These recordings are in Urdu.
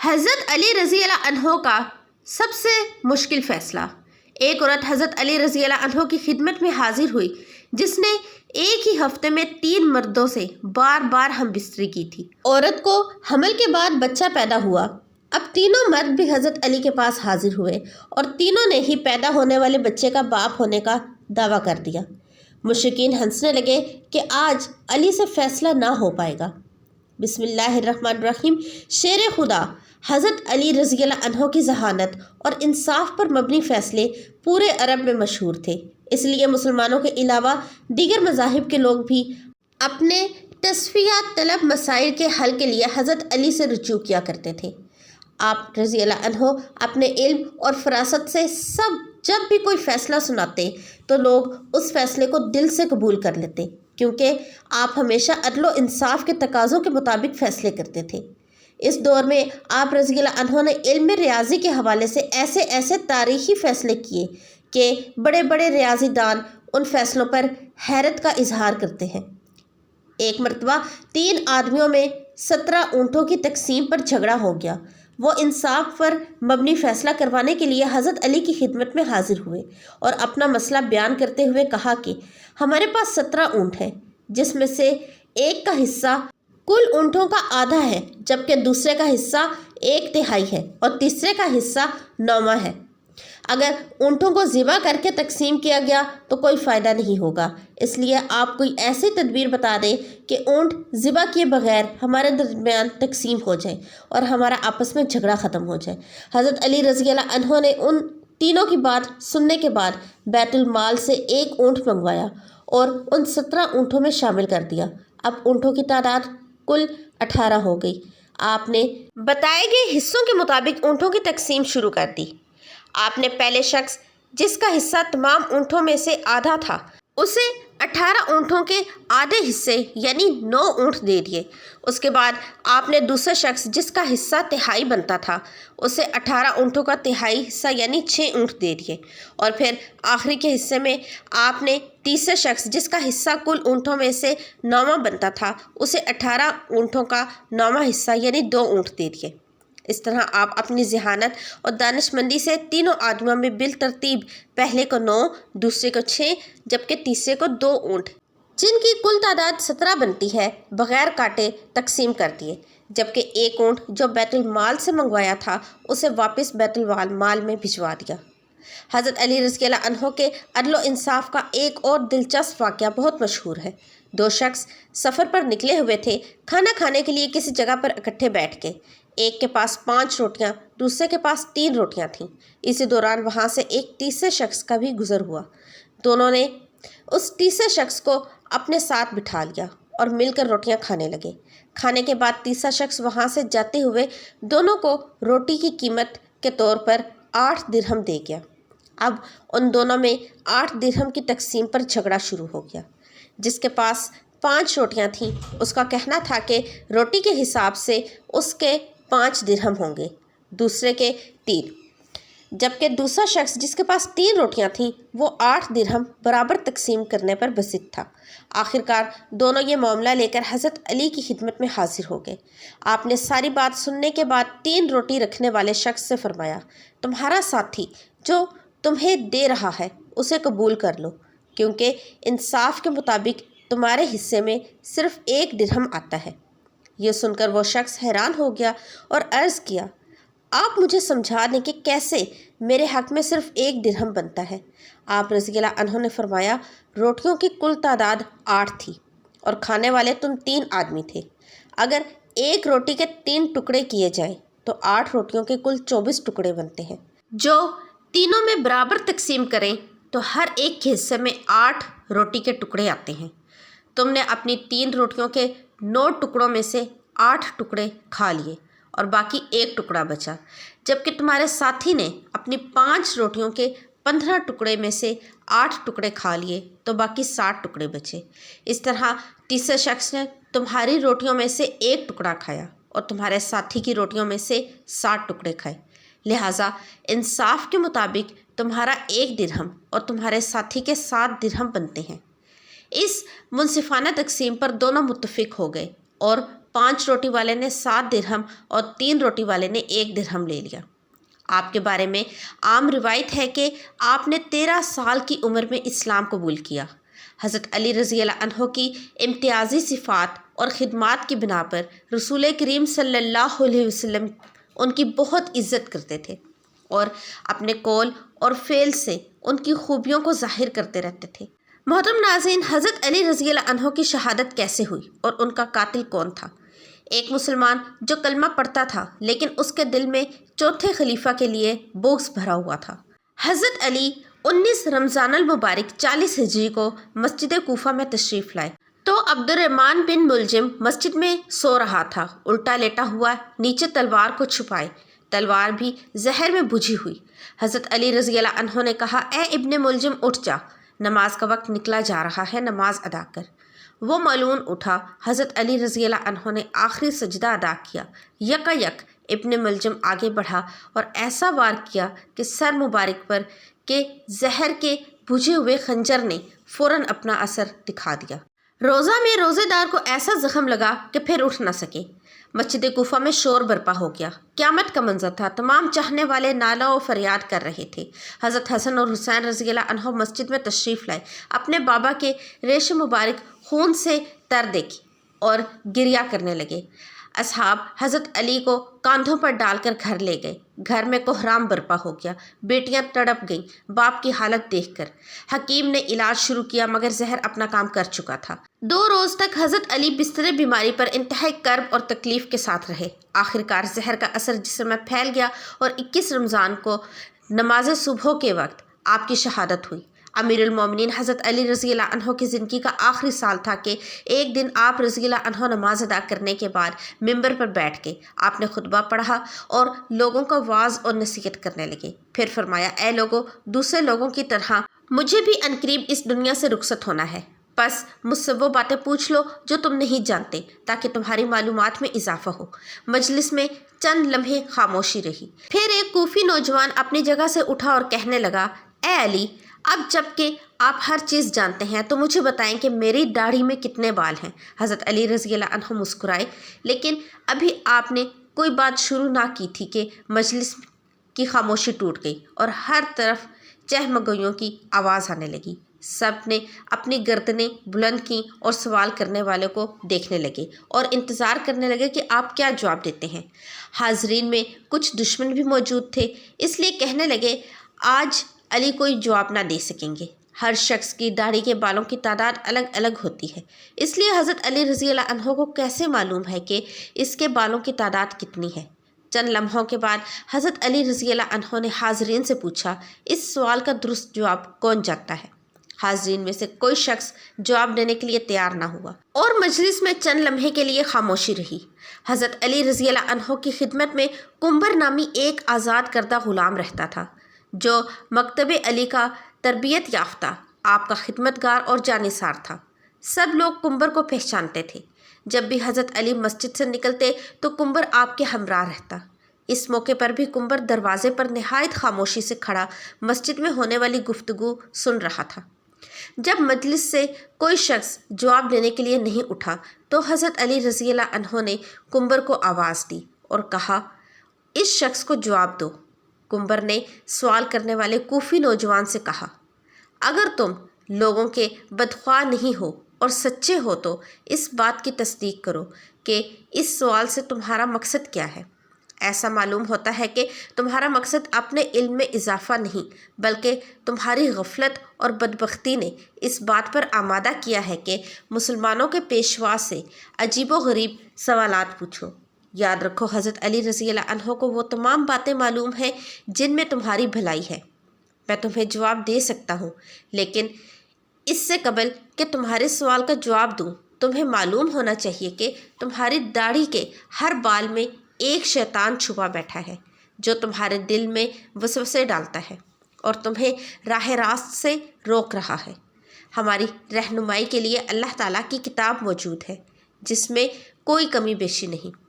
حضرت علی رضی اللہ عنہ کا سب سے مشکل فیصلہ۔ ایک عورت حضرت علی رضی اللہ عنہ کی خدمت میں حاضر ہوئی جس نے ایک ہی ہفتے میں 3 مردوں سے بار بار ہم بستری کی تھی۔ عورت کو حمل کے بعد بچہ پیدا ہوا۔ اب تینوں مرد بھی حضرت علی کے پاس حاضر ہوئے اور تینوں نے ہی پیدا ہونے والے بچے کا باپ ہونے کا دعویٰ کر دیا۔ مشرکین ہنسنے لگے کہ آج علی سے فیصلہ نہ ہو پائے گا۔ بسم اللہ الرحمن الرحیم۔ شیر خدا حضرت علی رضی اللہ عنہ کی ذہانت اور انصاف پر مبنی فیصلے پورے عرب میں مشہور تھے، اس لیے مسلمانوں کے علاوہ دیگر مذاہب کے لوگ بھی اپنے تصفیہ طلب مسائل کے حل کے لیے حضرت علی سے رجوع کیا کرتے تھے۔ آپ رضی اللہ عنہ اپنے علم اور فراست سے جب بھی کوئی فیصلہ سناتے تو لوگ اس فیصلے کو دل سے قبول کر لیتے، کیونکہ آپ ہمیشہ عدل و انصاف کے تقاضوں کے مطابق فیصلے کرتے تھے۔ اس دور میں آپ رضی اللہ عنہ نے علم ریاضی کے حوالے سے ایسے تاریخی فیصلے کیے کہ بڑے بڑے ریاضی دان ان فیصلوں پر حیرت کا اظہار کرتے ہیں۔ ایک مرتبہ 3 آدمیوں میں 17 اونٹوں کی تقسیم پر جھگڑا ہو گیا۔ وہ انصاف پر مبنی فیصلہ کروانے کے لیے حضرت علی کی خدمت میں حاضر ہوئے اور اپنا مسئلہ بیان کرتے ہوئے کہا کہ ہمارے پاس 17 اونٹ ہیں، جس میں سے ایک کا حصہ کل اونٹوں کا آدھا ہے، جبکہ دوسرے کا حصہ 1/3 ہے اور تیسرے کا حصہ 9واں ہے۔ اگر اونٹوں کو ذبح کر کے تقسیم کیا گیا تو کوئی فائدہ نہیں ہوگا، اس لیے آپ کوئی ایسی تدبیر بتا دیں کہ اونٹ ذبح کیے بغیر ہمارے درمیان تقسیم ہو جائے اور ہمارا آپس میں جھگڑا ختم ہو جائے۔ حضرت علی رضی اللہ عنہ نے ان تینوں کی بات سننے کے بعد بیت المال سے 1 اونٹ منگوایا اور ان 17 اونٹوں میں شامل کر دیا۔ اب اونٹوں کی تعداد کل 18 ہو گئی۔ آپ نے بتائے گئے حصوں کے مطابق اونٹوں کی تقسیم شروع کر دی۔ آپ نے پہلے شخص جس کا حصہ تمام اونٹوں میں سے آدھا تھا اسے 18 اونٹوں کے آدھے حصے یعنی 9 اونٹ دے دیے۔ اس کے بعد آپ نے دوسرے شخص جس کا حصہ 1/3 بنتا تھا اسے 18 اونٹوں کا 1/3 حصہ یعنی 6 اونٹ دے دیے، اور پھر آخری کے حصے میں آپ نے تیسرے شخص جس کا حصہ کل اونٹوں میں سے 9واں بنتا تھا اسے 18 اونٹوں کا 9واں حصہ یعنی 2 اونٹ دے دیے۔ اس طرح آپ اپنی ذہانت اور دانش مندی سے تینوں آدمیوں میں بالترتیب پہلے کو 9، دوسرے کو 6 جبکہ تیسرے کو 2 اونٹ جن کی کل تعداد 17 بنتی ہے بغیر کاٹے تقسیم کر دیے، جبکہ 1 اونٹ جو بیت المال سے منگوایا تھا اسے واپس بیت المال میں بھجوا دیا۔ حضرت علی رضی اللہ عنہ کے عدل و انصاف کا ایک اور دلچسپ واقعہ بہت مشہور ہے۔ 2 شخص سفر پر نکلے ہوئے تھے، کھانا کھانے کے لیے کسی جگہ پر اکٹھے بیٹھ کے۔ ایک کے پاس 5 روٹیاں، دوسرے کے پاس 3 روٹیاں تھیں۔ اسی دوران وہاں سے ایک تیسرے شخص کا بھی گزر ہوا۔ دونوں نے اس تیسرے شخص کو اپنے ساتھ بٹھا لیا اور مل کر روٹیاں کھانے لگے۔ کھانے کے بعد تیسرا شخص وہاں سے جاتے ہوئے دونوں کو روٹی کی قیمت کے طور پر 8 درہم دے گیا۔ اب ان دونوں میں 8 درہم کی تقسیم پر جھگڑا شروع ہو گیا۔ جس کے پاس 5 روٹیاں تھیں اس کا کہنا تھا کہ روٹی کے حساب سے اس کے 5 درہم ہوں گے، دوسرے کے 3، جبکہ دوسرا شخص جس کے پاس 3 روٹیاں تھیں وہ 8 درہم برابر تقسیم کرنے پر بسط تھا۔ آخرکار دونوں یہ معاملہ لے کر حضرت علی کی خدمت میں حاضر ہو گئے۔ آپ نے ساری بات سننے کے بعد 3 روٹی رکھنے والے شخص سے فرمایا، تمہارا ساتھی جو تمہیں دے رہا ہے اسے قبول کر لو، کیونکہ انصاف کے مطابق تمہارے حصے میں صرف 1 درہم آتا ہے۔ یہ سن کر وہ شخص حیران ہو گیا اور عرض کیا، آپ مجھے سمجھا دیں کہ کیسے میرے حق میں صرف 1 درہم بنتا ہے۔ آپ رضی اللہ عنہ نے فرمایا، روٹیوں کی کل تعداد 8 تھی اور کھانے والے تم 3 آدمی تھے۔ اگر ایک روٹی کے 3 ٹکڑے کیے جائیں تو 8 روٹیوں کے کل 24 ٹکڑے بنتے ہیں، جو تینوں میں برابر تقسیم کریں تو ہر ایک کے حصے میں 8 روٹی کے ٹکڑے آتے ہیں۔ تم نے اپنی 3 روٹیوں کے 9 ٹکڑوں میں سے 8 ٹکڑے کھا لیے اور باقی 1 ٹکڑا بچا، جبکہ تمہارے ساتھی نے اپنی 5 روٹیوں کے 15 ٹکڑے میں سے 8 ٹکڑے کھا لیے تو باقی 60 ٹکڑے بچے۔ اس طرح تیسرے شخص نے تمہاری روٹیوں میں سے 1 ٹکڑا کھایا اور تمہارے ساتھی کی روٹیوں میں سے 60 ٹکڑے کھائے، لہٰذا انصاف کے مطابق تمہارا 1 درہم اور تمہارے ساتھی کے 7 درہم بنتے ہیں۔ اس منصفانہ تقسیم پر دونوں متفق ہو گئے اور 5 روٹی والے نے 7 درہم اور 3 روٹی والے نے 1 درہم لے لیا۔ آپ کے بارے میں عام روایت ہے کہ آپ نے 13 سال کی عمر میں اسلام قبول کیا۔ حضرت علی رضی اللہ عنہ کی امتیازی صفات اور خدمات کی بنا پر رسول کریم صلی اللہ علیہ وسلم ان کی بہت عزت کرتے تھے اور اپنے قول اور فعل سے ان کی خوبیوں کو ظاہر کرتے رہتے تھے۔ محترم ناظرین، حضرت علی رضی اللہ عنہ کی شہادت کیسے ہوئی اور ان کا قاتل کون تھا؟ ایک مسلمان جو کلمہ پڑھتا تھا لیکن اس کے دل میں چوتھے خلیفہ کے لیے بغض بھرا ہوا تھا۔ حضرت علی 19 رمضان المبارک 40 ہجری کو مسجد کوفہ میں تشریف لائے تو عبد الرحمن بن ملجم مسجد میں سو رہا تھا، الٹا لیٹا ہوا، نیچے تلوار کو چھپائے، تلوار بھی زہر میں بجھی ہوئی۔ حضرت علی رضی اللہ عنہ نے کہا، اے ابن ملجم اٹھ جا، نماز کا وقت نکلا جا رہا ہے، نماز ادا کر۔ وہ ملعون اٹھا۔ حضرت علی رضی اللہ عنہ نے آخری سجدہ ادا کیا۔ یکا یک ابن ملجم آگے بڑھا اور ایسا وار کیا کہ سر مبارک پر کہ زہر کے بجھے ہوئے خنجر نے فوراً اپنا اثر دکھا دیا۔ روزہ میں روزے دار کو ایسا زخم لگا کہ پھر اٹھ نہ سکے۔ مسجد کوفہ میں شور برپا ہو گیا، قیامت کا منظر تھا، تمام چاہنے والے نالہ و فریاد کر رہے تھے۔ حضرت حسن اور حسین رضی اللہ عنہ مسجد میں تشریف لائے، اپنے بابا کے ریش مبارک خون سے تر دیکھی اور گریہ کرنے لگے۔ اصحاب حضرت علی کو کاندھوں پر ڈال کر گھر لے گئے۔ گھر میں کوہرام برپا ہو گیا، بیٹیاں تڑپ گئیں باپ کی حالت دیکھ کر۔ حکیم نے علاج شروع کیا مگر زہر اپنا کام کر چکا تھا۔ 2 روز تک حضرت علی بستر بیماری پر انتہائی کرب اور تکلیف کے ساتھ رہے۔ آخرکار زہر کا اثر جسم میں پھیل گیا اور 21 رمضان کو نماز صبح کے وقت آپ کی شہادت ہوئی۔ امیر المومنین حضرت علی رضی اللہ عنہ کی زندگی کا آخری سال تھا کہ ایک دن آپ رضی اللہ عنہ نماز ادا کرنے کے بعد ممبر پر بیٹھ کے آپ نے خطبہ پڑھا اور لوگوں کو واعظ اور نصیحت کرنے لگے۔ پھر فرمایا، اے لوگوں، دوسرے لوگوں کی طرح مجھے بھی عنقریب اس دنیا سے رخصت ہونا ہے، بس مجھ سے وہ باتیں پوچھ لو جو تم نہیں جانتے تاکہ تمہاری معلومات میں اضافہ ہو۔ مجلس میں چند لمحے خاموشی رہی، پھر ایک کوفی نوجوان اپنی جگہ سے اٹھا اور کہنے لگا، اے علی، اب جب کہ آپ ہر چیز جانتے ہیں تو مجھے بتائیں کہ میری داڑھی میں کتنے بال ہیں؟ حضرت علی رضی اللہ عنہ مسکرائے، لیکن ابھی آپ نے کوئی بات شروع نہ کی تھی کہ مجلس کی خاموشی ٹوٹ گئی اور ہر طرف چہمگوئیوں کی آواز آنے لگی۔ سب نے اپنی گردنیں بلند کیں اور سوال کرنے والے کو دیکھنے لگے اور انتظار کرنے لگے کہ آپ کیا جواب دیتے ہیں۔ حاضرین میں کچھ دشمن بھی موجود تھے، اس لیے کہنے لگے، آج علی کوئی جواب نہ دے سکیں گے۔ ہر شخص کی داڑھی کے بالوں کی تعداد الگ الگ ہوتی ہے، اس لیے حضرت علی رضی اللہ عنہ کو کیسے معلوم ہے کہ اس کے بالوں کی تعداد کتنی ہے؟ چند لمحوں کے بعد حضرت علی رضی اللہ عنہ نے حاضرین سے پوچھا، اس سوال کا درست جواب کون جانتا ہے؟ حاضرین میں سے کوئی شخص جواب دینے کے لیے تیار نہ ہوا اور مجلس میں چند لمحے کے لیے خاموشی رہی۔ حضرت علی رضی اللہ عنہ کی خدمت میں کمبر نامی ایک آزاد کردہ غلام رہتا تھا جو مکتب علی کا تربیت یافتہ آپ کا خدمتگار اور جانثار تھا۔ سب لوگ کمبر کو پہچانتے تھے۔ جب بھی حضرت علی مسجد سے نکلتے تو کمبر آپ کے ہمراہ رہتا۔ اس موقع پر بھی کمبر دروازے پر نہایت خاموشی سے کھڑا مسجد میں ہونے والی گفتگو سن رہا تھا۔ جب مجلس سے کوئی شخص جواب دینے کے لیے نہیں اٹھا تو حضرت علی رضی اللہ عنہ نے کمبر کو آواز دی اور کہا، اس شخص کو جواب دو۔ کمبر نے سوال کرنے والے کوفی نوجوان سے کہا، اگر تم لوگوں کے بدخواہ نہیں ہو اور سچے ہو تو اس بات کی تصدیق کرو کہ اس سوال سے تمہارا مقصد کیا ہے۔ ایسا معلوم ہوتا ہے کہ تمہارا مقصد اپنے علم میں اضافہ نہیں بلکہ تمہاری غفلت اور بدبختی نے اس بات پر آمادہ کیا ہے کہ مسلمانوں کے پیشوا سے عجیب و غریب سوالات پوچھو۔ یاد رکھو، حضرت علی رضی اللہ عنہ کو وہ تمام باتیں معلوم ہیں جن میں تمہاری بھلائی ہے۔ میں تمہیں جواب دے سکتا ہوں، لیکن اس سے قبل کہ تمہارے سوال کا جواب دوں تمہیں معلوم ہونا چاہیے کہ تمہاری داڑھی کے ہر بال میں ایک شیطان چھپا بیٹھا ہے جو تمہارے دل میں وسوسے ڈالتا ہے اور تمہیں راہ راست سے روک رہا ہے۔ ہماری رہنمائی کے لیے اللہ تعالیٰ کی کتاب موجود ہے جس میں کوئی کمی بیشی نہیں،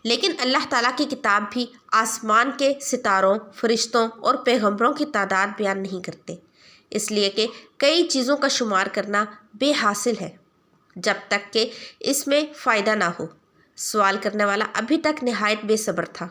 لیکن اللہ تعالیٰ کی کتاب بھی آسمان کے ستاروں، فرشتوں اور پیغمبروں کی تعداد بیان نہیں کرتے، اس لیے کہ کئی چیزوں کا شمار کرنا بے حاصل ہے جب تک کہ اس میں فائدہ نہ ہو۔ سوال کرنے والا ابھی تک نہایت بے صبر تھا،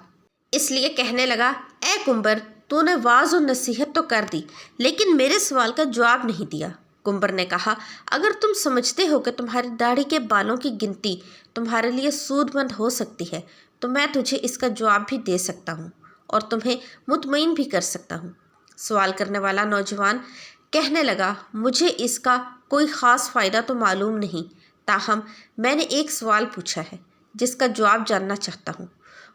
اس لیے کہنے لگا، اے کمبر، تو نے واعظ و نصیحت تو کر دی لیکن میرے سوال کا جواب نہیں دیا۔ کمبر نے کہا، اگر تم سمجھتے ہو کہ تمہاری داڑھی کے بالوں کی گنتی تمہارے لیے سود مند ہو سکتی ہے تو میں تجھے اس کا جواب بھی دے سکتا ہوں اور تمہیں مطمئن بھی کر سکتا ہوں۔ سوال کرنے والا نوجوان کہنے لگا، مجھے اس کا کوئی خاص فائدہ تو معلوم نہیں، تاہم میں نے ایک سوال پوچھا ہے جس کا جواب جاننا چاہتا ہوں۔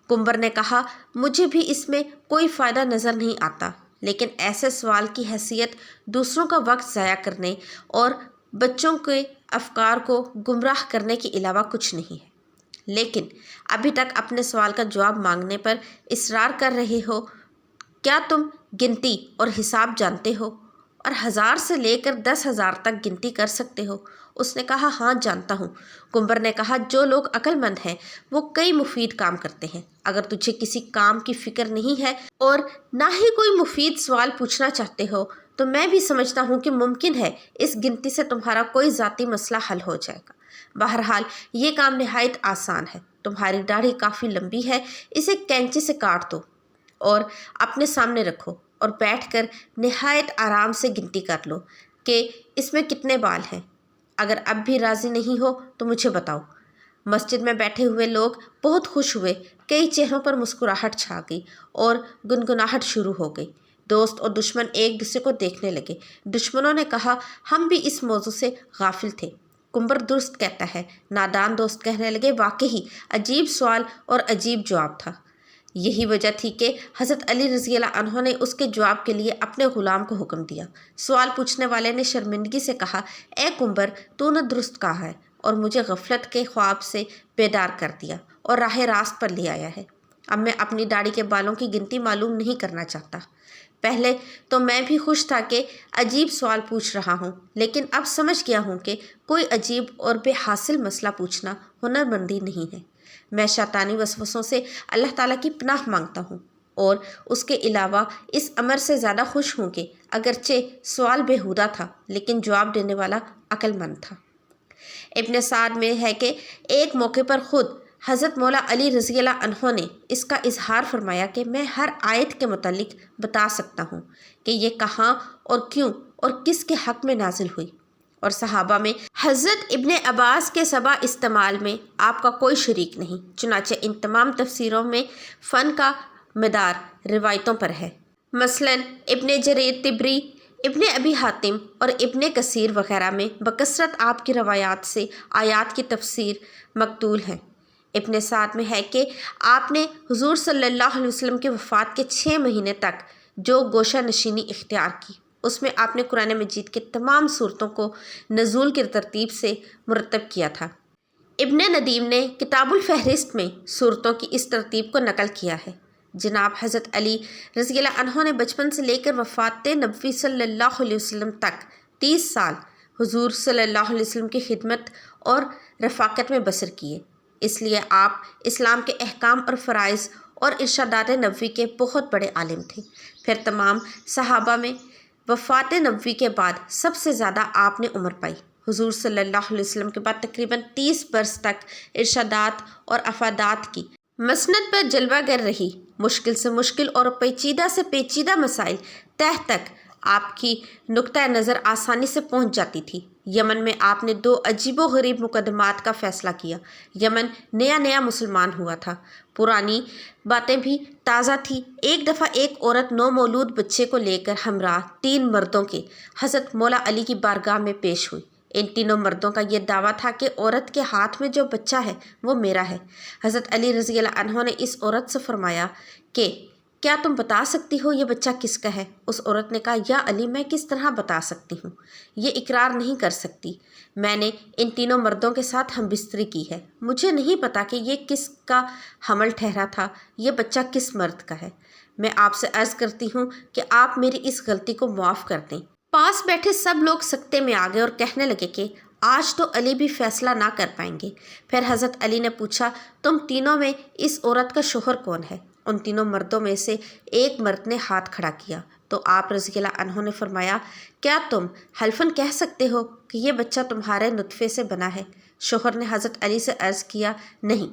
کمبر نے کہا، مجھے بھی اس میں کوئی فائدہ نظر نہیں آتا، لیکن ایسے سوال کی حیثیت دوسروں کا وقت ضائع کرنے اور بچوں کے افکار کو گمراہ کرنے کے علاوہ کچھ نہیں ہے۔ لیکن ابھی تک اپنے سوال کا جواب مانگنے پر اصرار کر رہے ہو۔ کیا تم گنتی اور حساب جانتے ہو اور 1000 سے لے کر 10,000 تک گنتی کر سکتے ہو؟ اس نے کہا، ہاں جانتا ہوں۔ کمبر نے کہا، جو لوگ عقل مند ہیں وہ کئی مفید کام کرتے ہیں۔ اگر تجھے کسی کام کی فکر نہیں ہے اور نہ ہی کوئی مفید سوال پوچھنا چاہتے ہو تو میں بھی سمجھتا ہوں کہ ممکن ہے اس گنتی سے تمہارا کوئی ذاتی مسئلہ حل ہو جائے گا۔ بہرحال یہ کام نہایت آسان ہے۔ تمہاری داڑھی کافی لمبی ہے، اسے کینچی سے کاٹ دو اور اپنے سامنے رکھو اور بیٹھ کر نہایت آرام سے گنتی کر لو کہ اس میں کتنے بال ہیں۔ اگر اب بھی راضی نہیں ہو تو مجھے بتاؤ۔ مسجد میں بیٹھے ہوئے لوگ بہت خوش ہوئے، کئی چہروں پر مسکراہٹ چھا گئی اور گنگناہٹ شروع ہو گئی۔ دوست اور دشمن ایک دوسرے کو دیکھنے لگے۔ دشمنوں نے کہا، ہم بھی اس موضوع سے غافل تھے۔ کمبر درست کہتا ہے۔ نادان دوست کہنے لگے، واقعی عجیب سوال اور عجیب جواب تھا۔ یہی وجہ تھی کہ حضرت علی رضی اللہ عنہ نے اس کے جواب کے لیے اپنے غلام کو حکم دیا۔ سوال پوچھنے والے نے شرمندگی سے کہا، اے کمبر، تو نے درست کہا ہے اور مجھے غفلت کے خواب سے بیدار کر دیا اور راہ راست پر لے آیا ہے۔ اب میں اپنی داڑھی کے بالوں کی گنتی معلوم نہیں کرنا چاہتا۔ پہلے تو میں بھی خوش تھا کہ عجیب سوال پوچھ رہا ہوں، لیکن اب سمجھ گیا ہوں کہ کوئی عجیب اور بے حاصل مسئلہ پوچھنا ہنرمندی نہیں ہے۔ میں شیطانی وسوسوں سے اللہ تعالیٰ کی پناہ مانگتا ہوں اور اس کے علاوہ اس امر سے زیادہ خوش ہوں کہ اگرچہ سوال بیہودہ تھا لیکن جواب دینے والا عقل مند تھا۔ ابن سعد میں ہے کہ ایک موقع پر خود حضرت مولا علی رضی اللہ عنہ نے اس کا اظہار فرمایا کہ میں ہر آیت کے متعلق بتا سکتا ہوں کہ یہ کہاں اور کیوں اور کس کے حق میں نازل ہوئی، اور صحابہ میں حضرت ابن عباس کے سبع استعمال میں آپ کا کوئی شریک نہیں۔ چنانچہ ان تمام تفسیروں میں فن کا مدار روایتوں پر ہے۔ مثلاً ابن جریر طبری، ابن ابی حاتم اور ابن کثیر وغیرہ میں بکثرت آپ کی روایات سے آیات کی تفسیر مقتول ہیں۔ ابن سعد میں ہے کہ آپ نے حضور صلی اللہ علیہ وسلم کی وفات کے 6 مہینے تک جو گوشہ نشینی اختیار کی، اس میں آپ نے قرآن مجید کے تمام صورتوں کو نزول کی ترتیب سے مرتب کیا تھا۔ ابن ندیم نے کتاب الفہرست میں صورتوں کی اس ترتیب کو نقل کیا ہے۔ جناب حضرت علی رضی اللہ عنہ نے بچپن سے لے کر وفات نبوی صلی اللہ علیہ وسلم تک 30 سال حضور صلی اللہ علیہ وسلم کی خدمت اور رفاقت میں بسر کیے، اس لیے آپ اسلام کے احکام اور فرائض اور ارشادات نبوی کے بہت بڑے عالم تھے۔ پھر تمام صحابہ میں وفات نبوی کے بعد سب سے زیادہ آپ نے عمر پائی۔ حضور صلی اللہ علیہ وسلم کے بعد تقریباً 30 برس تک ارشادات اور افادات کی مسند پر جلوہ گر رہی۔ مشکل سے مشکل اور پیچیدہ سے پیچیدہ مسائل تہ تک آپ کی نقطۂ نظر آسانی سے پہنچ جاتی تھی۔ یمن میں آپ نے 2 عجیب و غریب مقدمات کا فیصلہ کیا۔ یمن نیا نیا مسلمان ہوا تھا، پرانی باتیں بھی تازہ تھی۔ ایک دفعہ ایک عورت نومولود بچے کو لے کر ہمراہ 3 مردوں کے حضرت مولا علی کی بارگاہ میں پیش ہوئی۔ ان تینوں مردوں کا یہ دعویٰ تھا کہ عورت کے ہاتھ میں جو بچہ ہے وہ میرا ہے۔ حضرت علی رضی اللہ عنہ نے اس عورت سے فرمایا کہ کیا تم بتا سکتی ہو یہ بچہ کس کا ہے؟ اس عورت نے کہا، یا علی، میں کس طرح بتا سکتی ہوں؟ یہ اقرار نہیں کر سکتی۔ میں نے ان تینوں مردوں کے ساتھ ہم بستری کی ہے، مجھے نہیں پتا کہ یہ کس کا حمل ٹھہرا تھا، یہ بچہ کس مرد کا ہے۔ میں آپ سے عرض کرتی ہوں کہ آپ میری اس غلطی کو معاف کر دیں۔ پاس بیٹھے سب لوگ سکتے میں آ گئے اور کہنے لگے کہ آج تو علی بھی فیصلہ نہ کر پائیں گے۔ پھر حضرت علی نے پوچھا، تم تینوں میں اس عورت کا شوہر کون ہے؟ ان تینوں مردوں میں سے ایک مرد نے ہاتھ کھڑا کیا تو آپ رضی اللہ عنہ نے فرمایا، کیا تم حلفاً کہہ سکتے ہو کہ یہ بچہ تمہارے نطفے سے بنا ہے؟ شوہر نے حضرت علی سے عرض کیا، نہیں۔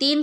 3